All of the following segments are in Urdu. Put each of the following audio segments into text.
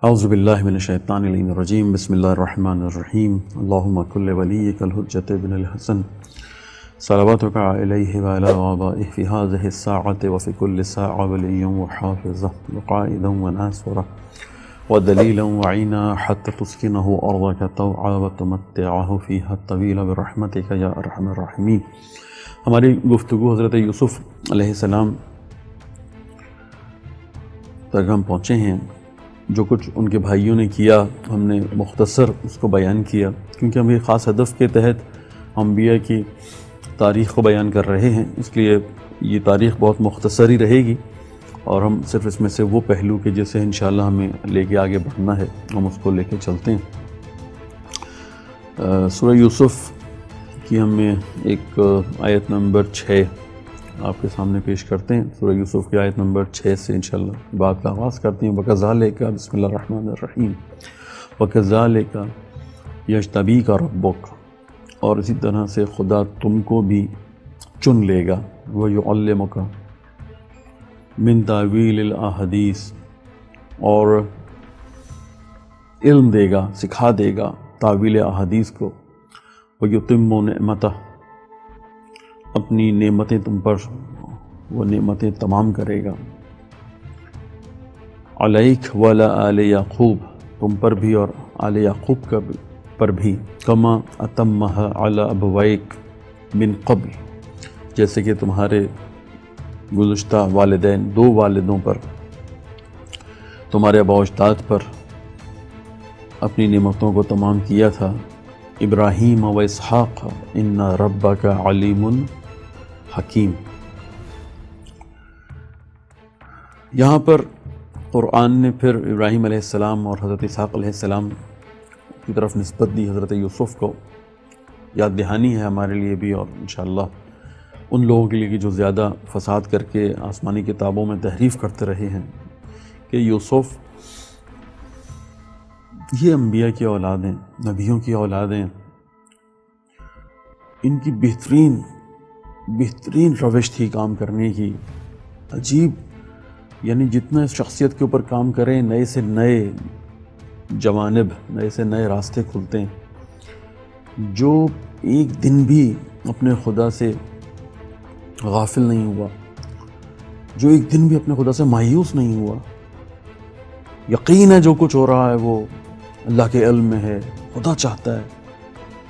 اعوذ باللہ من الشیطان الرجیم بسم اللہ الرحمن الرحیم اللہم کل ولیک الحجۃ بن الحسن صلواتک علیہ وعلی آبائہ فی هذه الساعة وفی کل ساعة ولیا وحافظا وقائدا وناصرا ودلیلا وعینا حتی تسکنہ ارضک طوعا وتمتعہ فیہا الطویل برحمتک یا ارحم الراحمین۔ ہماری گفتگو حضرت یوسف علیہ السلام تک ہم پہنچے ہیں۔ جو کچھ ان کے بھائیوں نے کیا ہم نے مختصر اس کو بیان کیا، کیونکہ ہم ایک خاص ہدف کے تحت انبیاء کی تاریخ کو بیان کر رہے ہیں، اس لیے یہ تاریخ بہت مختصر ہی رہے گی، اور ہم صرف اس میں سے وہ پہلو کہ جسے انشاءاللہ ہمیں لے کے آگے بڑھنا ہے ہم اس کو لے کے چلتے ہیں۔ سورہ یوسف کی ہمیں ایک آیت نمبر 6 آپ کے سامنے پیش کرتے ہیں۔ سورہ یوسف کی آیت نمبر 6 سے انشاءاللہ بات کا آغاز کرتے ہیں۔ وَكَذَلِكَ بسم اللہ الرحمن الرحیم وَكَذَلِكَ يَجْتَبِيكَ رَبُّكَ، اور اسی طرح سے خدا تم کو بھی چن لے گا، وَيُعَلِّمُكَ مِن تَأْوِيلِ الْأَحَادِيثِ، اور علم دے گا، سکھا دے گا تاویل احادیث کو، وَيُتِمُّ نِعْمَتَهُ، اپنی نعمتیں تم پر وہ نعمتیں تمام کرے گا، علیک وعلی آل یعقوب، تم پر بھی اور آل یعقوب پر بھی، کما اتمھا علی ابویک من قبل، جیسے کہ تمہارے گزشتہ والدین، 2 والدوں پر، تمہارے آباء و اجداد پر اپنی نعمتوں کو تمام کیا تھا، ابراہیم و اسحاق ان ربک علیم حکیم۔ یہاں پر قرآن نے پھر ابراہیم علیہ السلام اور حضرت اسحاق علیہ السلام کی طرف نسبت دی۔ حضرت یوسف کو یاد دہانی ہے ہمارے لیے بھی، اور انشاءاللہ ان لوگوں کے لیے کہ جو زیادہ فساد کر کے آسمانی کتابوں میں تحریف کرتے رہے ہیں، کہ یوسف یہ انبیاء کی اولادیں، نبیوں کی اولادیں، ان کی بہترین روش تھی کام کرنے کی، عجیب، یعنی جتنا اس شخصیت کے اوپر کام کریں نئے سے نئے جوانب، نئے سے نئے راستے کھلتے ہیں۔ جو ایک دن بھی اپنے خدا سے غافل نہیں ہوا، جو ایک دن بھی اپنے خدا سے مایوس نہیں ہوا، یقین ہے جو کچھ ہو رہا ہے وہ اللہ کے علم میں ہے، خدا چاہتا ہے،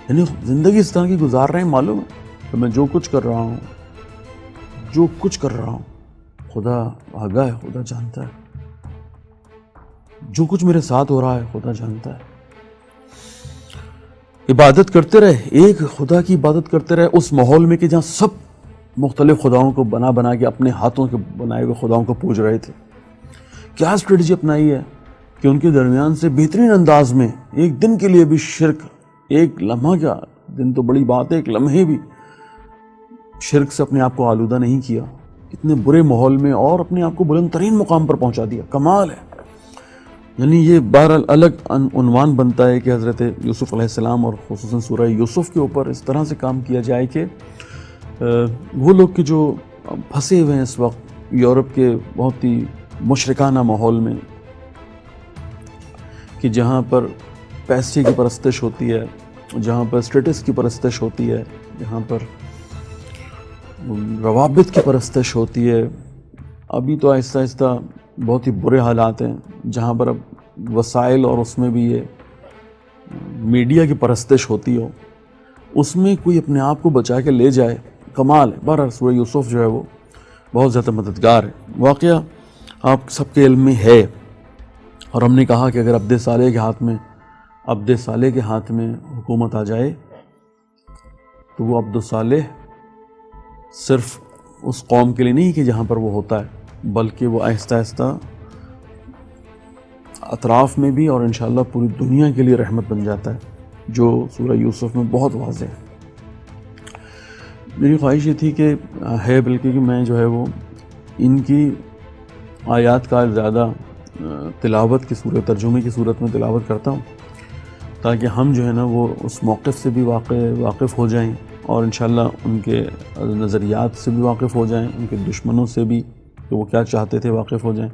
یعنی زندگی اس طرح کی گزار رہے ہیں، معلوم ہے کہ میں جو کچھ کر رہا ہوں خدا آگاہ ہے، خدا جانتا ہے، جو کچھ میرے ساتھ ہو رہا ہے خدا جانتا ہے۔ عبادت کرتے رہے، ایک خدا کی عبادت کرتے رہے اس ماحول میں کہ جہاں سب مختلف خداؤں کو بنا کے اپنے ہاتھوں کے بنائے ہوئے خداؤں کو پوج رہے تھے۔ کیا اسٹریٹجی اپنائی ہے کہ ان کے درمیان سے بہترین انداز میں ایک دن کے لیے بھی شرک، ایک لمحہ، کیا دن تو بڑی بات ہے، ایک لمحے بھی شرک سے اپنے آپ کو آلودہ نہیں کیا، اتنے برے ماحول میں، اور اپنے آپ کو بلند ترین مقام پر پہنچا دیا۔ کمال ہے، یعنی یہ بہرحال الگ عنوان بنتا ہے کہ حضرت یوسف علیہ السلام اور خصوصاً سورہ یوسف کے اوپر اس طرح سے کام کیا جائے کہ وہ لوگ کہ جو پھنسے ہوئے ہیں اس وقت یورپ کے بہت ہی مشرکانہ ماحول میں، کہ جہاں پر پیسے کی پرستش ہوتی ہے، جہاں پر اسٹیٹس کی پرستش ہوتی ہے، جہاں پر روابط کی پرستش ہوتی ہے، ابھی تو آہستہ آہستہ بہت ہی برے حالات ہیں جہاں پر اب وسائل اور اس میں بھی یہ میڈیا کی پرستش ہوتی ہو، اس میں کوئی اپنے آپ کو بچا کے لے جائے، کمال ہے۔ بہرحال سورہ یوسف جو ہے وہ بہت زیادہ مددگار ہے۔ واقعہ آپ سب کے علم میں ہے، اور ہم نے کہا کہ اگر عبد صالح کے ہاتھ میں حکومت آ جائے تو وہ عبد صالح صرف اس قوم کے لیے نہیں کہ جہاں پر وہ ہوتا ہے، بلکہ وہ آہستہ آہستہ اطراف میں بھی اور انشاءاللہ پوری دنیا کے لیے رحمت بن جاتا ہے، جو سورہ یوسف میں بہت واضح ہے۔ میری خواہش یہ تھی کہ بلکہ کہ میں جو ہے وہ ان کی آیات کا زیادہ تلاوت کی صورت، ترجمے کی صورت میں تلاوت کرتا ہوں، تاکہ ہم جو ہے نا وہ اس موقف سے بھی واقف ہو جائیں، اور انشاءاللہ ان کے نظریات سے بھی واقف ہو جائیں، ان کے دشمنوں سے بھی کہ وہ کیا چاہتے تھے واقف ہو جائیں،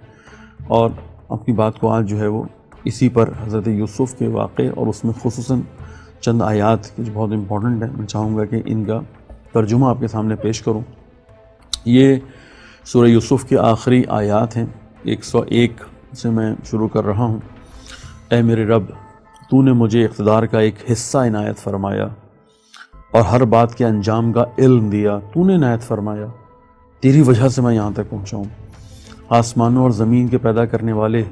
اور اپنی بات کو آج جو ہے وہ اسی پر حضرت یوسف کے واقعے اور اس میں خصوصاً چند آیات جو بہت امپورٹنٹ ہیں، میں چاہوں گا کہ ان کا ترجمہ آپ کے سامنے پیش کروں۔ یہ سورہ یوسف کے آخری آیات ہیں، 101 سے میں شروع کر رہا ہوں۔ اے میرے رب، تو نے مجھے اقتدار کا ایک حصہ عنایت فرمایا اور ہر بات کے انجام کا علم دیا، تو نے عنایت فرمایا، تیری وجہ سے میں یہاں تک پہنچا ہوں۔ آسمانوں اور زمین کے پیدا کرنے والے،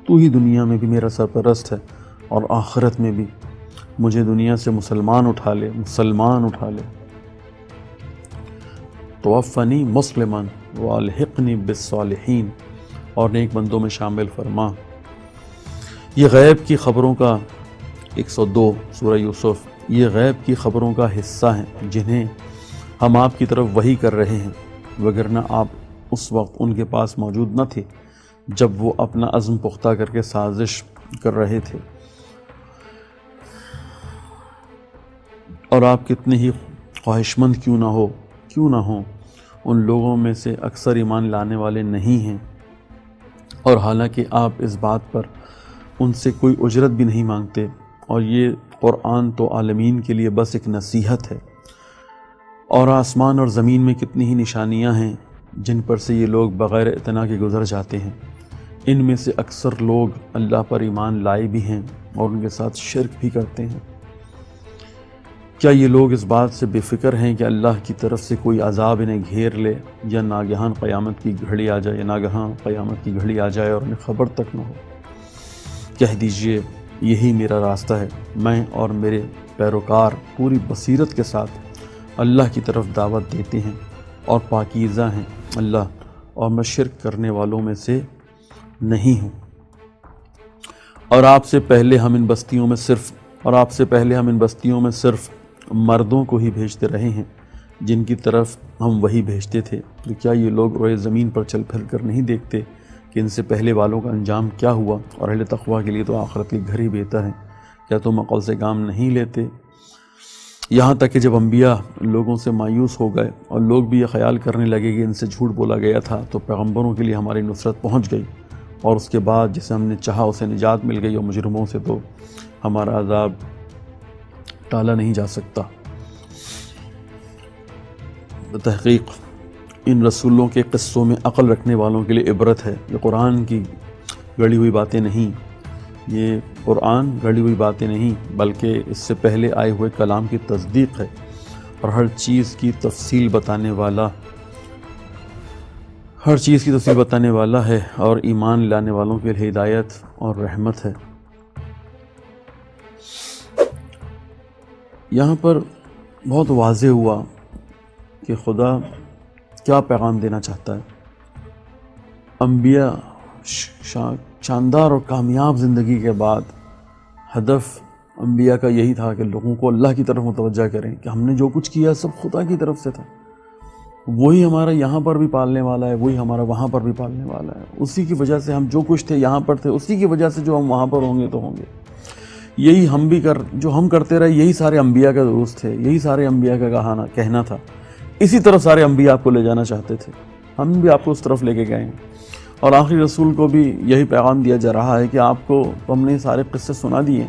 تو ہی دنیا میں بھی میرا سرپرست ہے اور آخرت میں بھی۔ مجھے دنیا سے مسلمان اٹھا لے، توفنی مسلمان والحقنی بالصالحین، اور نیک بندوں میں شامل فرما۔ یہ غیب کی خبروں کا 102 سورہ یوسف، یہ غیب کی خبروں کا حصہ ہیں جنہیں ہم آپ کی طرف وحی کر رہے ہیں، وگرنہ آپ اس وقت ان کے پاس موجود نہ تھے جب وہ اپنا عزم پختہ کر کے سازش کر رہے تھے۔ اور آپ کتنے ہی خواہش مند کیوں نہ ہوں، ان لوگوں میں سے اکثر ایمان لانے والے نہیں ہیں، اور حالانکہ آپ اس بات پر ان سے کوئی اجرت بھی نہیں مانگتے، اور یہ قرآن تو عالمین کے لیے بس ایک نصیحت ہے۔ اور آسمان اور زمین میں کتنی ہی نشانیاں ہیں جن پر سے یہ لوگ بغیر اطلاع کے گزر جاتے ہیں۔ ان میں سے اکثر لوگ اللہ پر ایمان لائے بھی ہیں اور ان کے ساتھ شرک بھی کرتے ہیں۔ کیا یہ لوگ اس بات سے بے فکر ہیں کہ اللہ کی طرف سے کوئی عذاب انہیں گھیر لے، یا ناگہان قیامت کی گھڑی آ جائے اور انہیں خبر تک نہ ہو؟ کہہ دیجئے یہی میرا راستہ ہے، میں اور میرے پیروکار پوری بصیرت کے ساتھ اللہ کی طرف دعوت دیتے ہیں اور پاکیزہ ہیں اللہ، اور میں شرک کرنے والوں میں سے نہیں ہوں۔ اور آپ سے پہلے ہم ان بستیوں میں صرف مردوں کو ہی بھیجتے رہے ہیں جن کی طرف ہم وہی بھیجتے تھے۔ تو کیا یہ لوگ روئے زمین پر چل پھر کر نہیں دیکھتے کہ ان سے پہلے والوں کا انجام کیا ہوا، اور اہل تقویٰ کے لیے تو آخرت کی گھر ہی بہتر ہے؟ کیا تم عقل سے کام نہیں لیتے؟ یہاں تک کہ جب انبیاء لوگوں سے مایوس ہو گئے اور لوگ بھی یہ خیال کرنے لگے کہ ان سے جھوٹ بولا گیا تھا، تو پیغمبروں کے لیے ہماری نصرت پہنچ گئی، اور اس کے بعد جسے ہم نے چاہا اسے نجات مل گئی، اور مجرموں سے تو ہمارا عذاب ٹالا نہیں جا سکتا۔ بتحقیق ان رسولوں کے قصوں میں عقل رکھنے والوں کے لیے عبرت ہے۔ یہ قرآن کی گڑی ہوئی باتیں نہیں، بلکہ اس سے پہلے آئے ہوئے کلام کی تصدیق ہے، اور ہر چیز کی تفصیل بتانے والا ہے، اور ایمان لانے والوں کے لیے ہدایت اور رحمت ہے۔ یہاں پر بہت واضح ہوا کہ خدا کیا پیغام دینا چاہتا ہے۔ انبیاء شاندار اور کامیاب زندگی کے بعد ہدف انبیاء کا یہی تھا کہ لوگوں کو اللہ کی طرف متوجہ کریں کہ ہم نے جو کچھ کیا سب خدا کی طرف سے تھا، وہی ہمارا یہاں پر بھی پالنے والا ہے، وہی ہمارا وہاں پر بھی پالنے والا ہے، اسی کی وجہ سے ہم جو کچھ تھے یہاں پر تھے، اسی کی وجہ سے جو ہم وہاں پر ہوں گے تو ہوں گے۔ یہی ہم بھی جو ہم کرتے رہے، یہی سارے انبیاء کا دروس تھے، یہی سارے انبیاء کا کہنا تھا، اسی طرف سارے انبیاء آپ کو لے جانا چاہتے تھے، ہم بھی آپ کو اس طرف لے کے گئے ہیں۔ اور آخری رسول کو بھی یہی پیغام دیا جا رہا ہے کہ آپ کو تو ہم نے سارے قصے سنا دیے،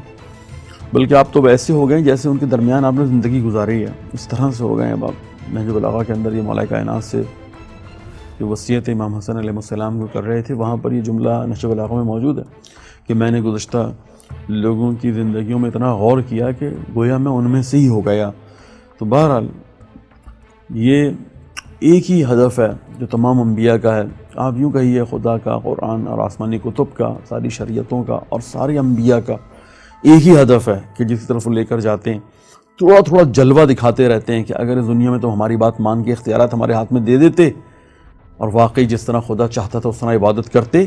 بلکہ آپ تو ویسے ہو گئے جیسے ان کے درمیان آپ نے زندگی گزاری ہے، اس طرح سے ہو گئے ہیں۔ اب آپ نہج البلاغہ کے اندر یہ مولا کائنات سے جو وصیت امام حسن علیہ السلام کو کر رہے تھے، وہاں پر یہ جملہ نہج البلاغہ میں موجود ہے کہ میں نے گزشتہ لوگوں کی زندگیوں میں اتنا غور کیا کہ گویا میں ان میں سے ہی ہو گیا۔ تو بہرحال یہ ایک ہی ہدف ہے جو تمام انبیاء کا ہے، آپ یوں کہیے خدا کا، قرآن اور آسمانی کتب کا، ساری شریعتوں کا اور سارے انبیاء کا ایک ہی ہدف ہے کہ جس طرف وہ لے کر جاتے ہیں تھوڑا تھوڑا جلوہ دکھاتے رہتے ہیں کہ اگر اس دنیا میں تم ہماری بات مان کے اختیارات ہمارے ہاتھ میں دے دیتے اور واقعی جس طرح خدا چاہتا تھا اس طرح عبادت کرتے،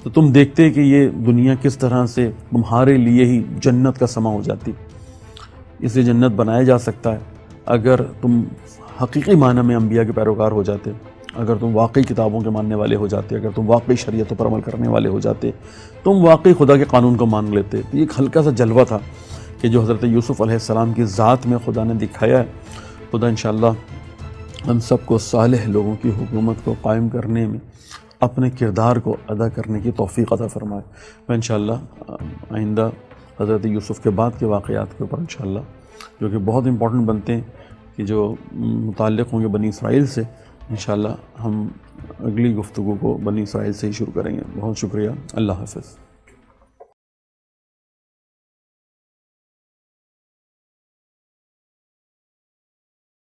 تو تم دیکھتے کہ یہ دنیا کس طرح سے تمہارے لیے ہی جنت کا سما ہو جاتی۔ اسے جنت بنایا جا سکتا ہے اگر تم حقیقی معنی میں انبیاء کے پیروکار ہو جاتے، اگر تم واقعی کتابوں کے ماننے والے ہو جاتے، اگر تم واقعی شریعتوں پر عمل کرنے والے ہو جاتے، تم واقعی خدا کے قانون کو مان لیتے۔ یہ ایک ہلکا سا جلوہ تھا کہ جو حضرت یوسف علیہ السلام کی ذات میں خدا نے دکھایا ہے۔ خدا انشاءاللہ ہم سب کو صالح لوگوں کی حکومت کو قائم کرنے میں اپنے کردار کو ادا کرنے کی توفیق عطا فرمائے۔ میں انشاءاللہ آئندہ حضرت یوسف کے بعد کے واقعات کے اوپر انشاءاللہ جو کہ بہت امپورٹنٹ بنتے ہیں کہ جو متعلق ہوں گے بنی اسرائیل سے، انشاءاللہ ہم اگلی گفتگو کو بنی اسرائیل سے ہی شروع کریں گے۔ بہت شکریہ، اللہ حافظ۔